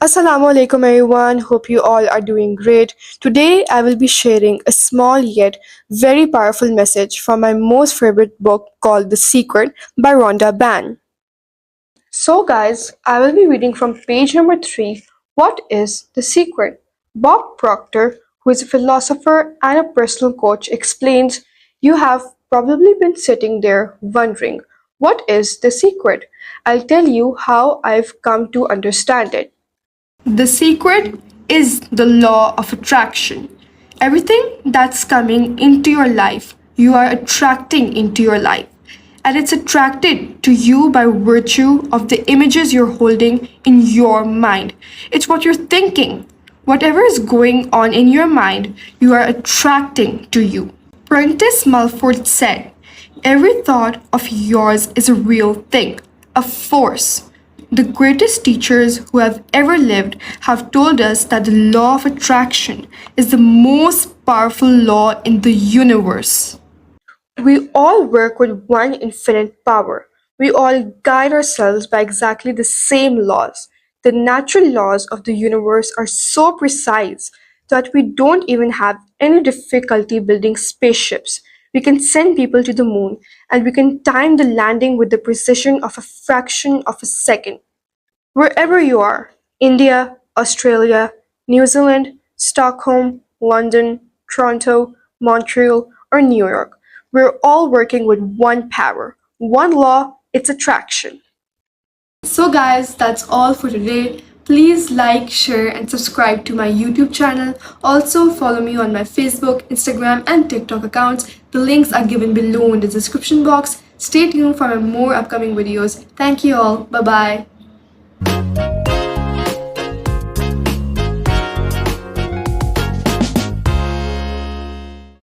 Assalamu alaikum everyone. Hope you all are doing great. Today I will be sharing a small yet very powerful message from my most favorite book called The Secret by Rhonda Byrne. So guys, I will be reading from page number 3. What is the secret? Bob Proctor, who is a philosopher and a personal coach, explains you have probably been sitting there wondering, what is the secret? I'll tell you how I've come to understand it. The secret is the law of attraction. Everything that's coming into your life, you are attracting into your life. And it's attracted to you by virtue of the images you're holding in your mind. It's what you're thinking. Whatever is going on in your mind, you are attracting to you. Prentice Mulford said, every thought of yours is a real thing, a force. The greatest teachers who have ever lived have told us that the law of attraction is the most powerful law in the universe. We all work with one infinite power. We all guide ourselves by exactly the same laws. The natural laws of the universe are so precise that we don't even have any difficulty building spaceships. We can send people to the moon and we can time the landing with the precision of a fraction of a second. Wherever you are, India, Australia, New Zealand, Stockholm, London, Toronto, Montreal, or New York, we're all working with one power, one law, it's attraction. So guys, that's all for today. Please like, share and subscribe to my YouTube channel. Also follow me on my Facebook, Instagram and TikTok accounts. The links are given below in the description box. Stay tuned for more upcoming videos. Thank you all. Bye bye.